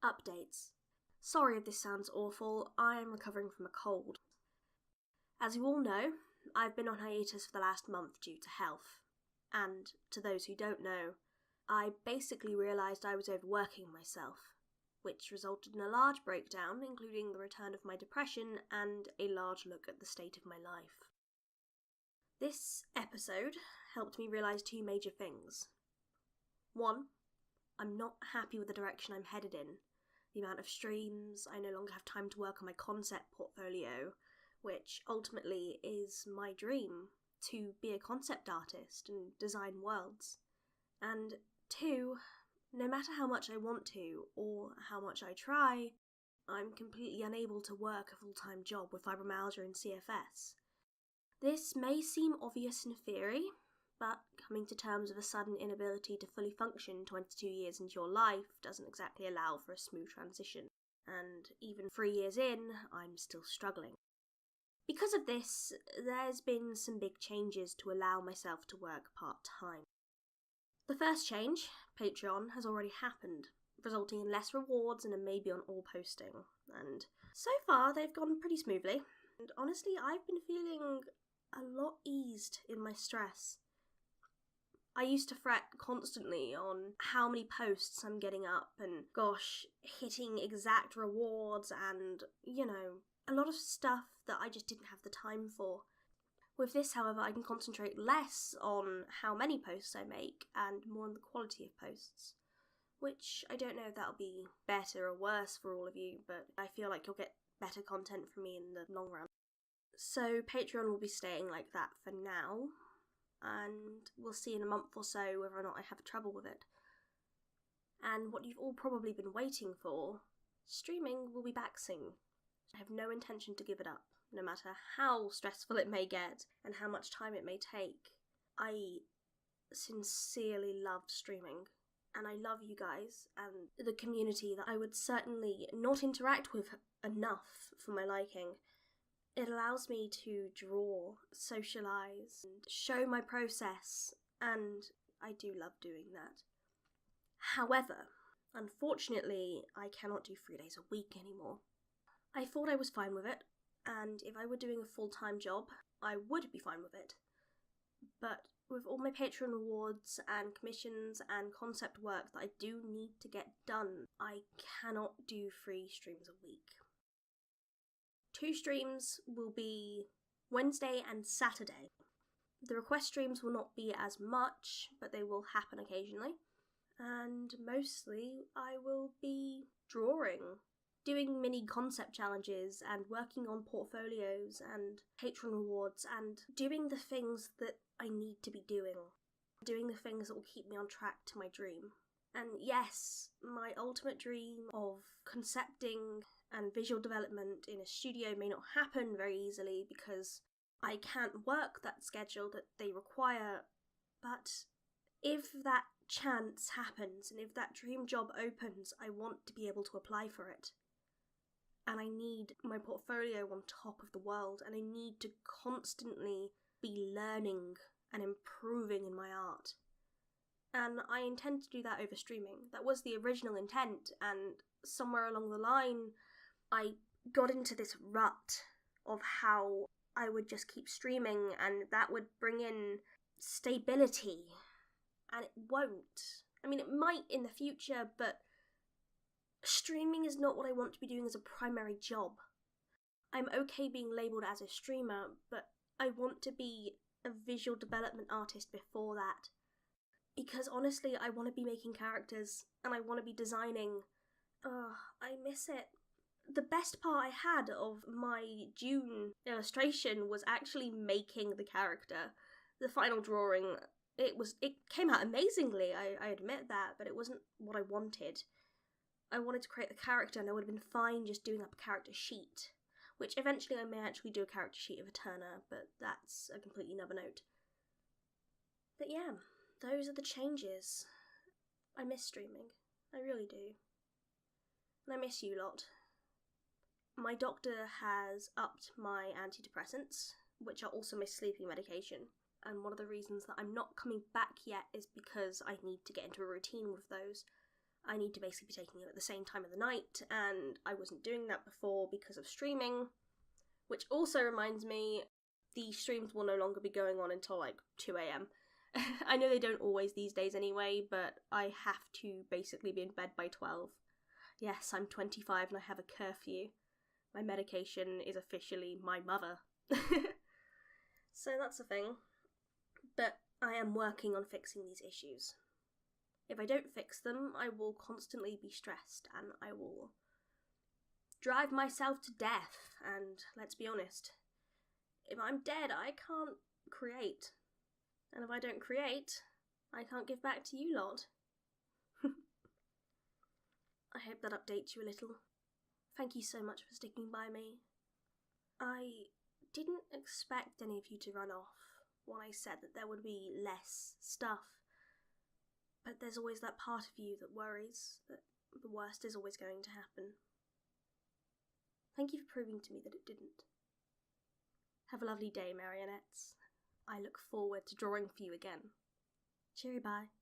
Updates. Sorry if this sounds awful, I am recovering from a cold. As you all know, I've been on hiatus for the last month due to health. And, to those who don't know, I basically realised I was overworking myself, which resulted in a large breakdown, including the return of my depression and a large look at the state of my life. This episode helped me realise two major things. One, I'm not happy with the direction I'm headed in. The amount of streams, I no longer have time to work on my concept portfolio, which ultimately is my dream, to be a concept artist and design worlds. And two, no matter how much I want to, or how much I try, I'm completely unable to work a full-time job with fibromyalgia and CFS. This may seem obvious in theory, but coming to terms with a sudden inability to fully function 22 years into your life doesn't exactly allow for a smooth transition, and even 3 years in, I'm still struggling. Because of this, there's been some big changes to allow myself to work part-time. The first change, Patreon, has already happened, resulting in less rewards and a maybe on all posting, and so far they've gone pretty smoothly, and honestly I've been feeling a lot eased in my stress. I used to fret constantly on how many posts I'm getting up and, gosh, hitting exact rewards and, a lot of stuff that I just didn't have the time for. With this, however, I can concentrate less on how many posts I make and more on the quality of posts. Which, I don't know if that'll be better or worse for all of you, but I feel like you'll get better content from me in the long run. So Patreon will be staying like that for now, and we'll see in a month or so whether or not I have trouble with it. And what you've all probably been waiting for, streaming will be back soon. I have no intention to give it up, no matter how stressful it may get and how much time it may take. I sincerely love streaming, and I love you guys and the community that I would certainly not interact with enough for my liking. It allows me to draw, socialise, and show my process, and I do love doing that. However, unfortunately, I cannot do 3 days a week anymore. I thought I was fine with it, and if I were doing a full-time job, I would be fine with it. But with all my Patreon rewards and commissions and concept work that I do need to get done, I cannot do 3 streams a week. 2 streams will be Wednesday and Saturday. The request streams will not be as much, but they will happen occasionally. And mostly I will be drawing, doing mini concept challenges and working on portfolios and Patreon rewards and doing the things that I need to be doing the things that will keep me on track to my dream. And yes, my ultimate dream of concepting and visual development in a studio may not happen very easily because I can't work that schedule that they require, but if that chance happens and if that dream job opens, I want to be able to apply for it. And I need my portfolio on top of the world, and I need to constantly be learning and improving in my art. And I intend to do that over streaming. That was the original intent, and somewhere along the line, I got into this rut of how I would just keep streaming, and that would bring in stability. And it won't. I mean, it might in the future, but streaming is not what I want to be doing as a primary job. I'm okay being labelled as a streamer, but I want to be a visual development artist before that. Because honestly, I want to be making characters, and I want to be designing. I miss it. The best part I had of my June illustration was actually making the character. The final drawing, it came out amazingly, I admit that, but it wasn't what I wanted. I wanted to create the character, and I would have been fine just doing up a character sheet, which eventually I may actually do a character sheet of Eterna, but that's a completely another note. But yeah, those are the changes. I miss streaming. I really do. And I miss you lot. My doctor has upped my antidepressants, which are also my sleeping medication. And one of the reasons that I'm not coming back yet is because I need to get into a routine with those. I need to basically be taking them at the same time of the night, and I wasn't doing that before because of streaming. Which also reminds me, the streams will no longer be going on until like 2 a.m. I know they don't always these days anyway, but I have to basically be in bed by 12. Yes, I'm 25 and I have a curfew. My medication is officially my mother. So that's a thing. But I am working on fixing these issues. If I don't fix them, I will constantly be stressed and I will drive myself to death. And let's be honest, if I'm dead, I can't create. And if I don't create, I can't give back to you lot. I hope that updates you a little. Thank you so much for sticking by me. I didn't expect any of you to run off when I said that there would be less stuff. But there's always that part of you that worries that the worst is always going to happen. Thank you for proving to me that it didn't. Have a lovely day, marionettes. I look forward to drawing for you again. Cheery bye.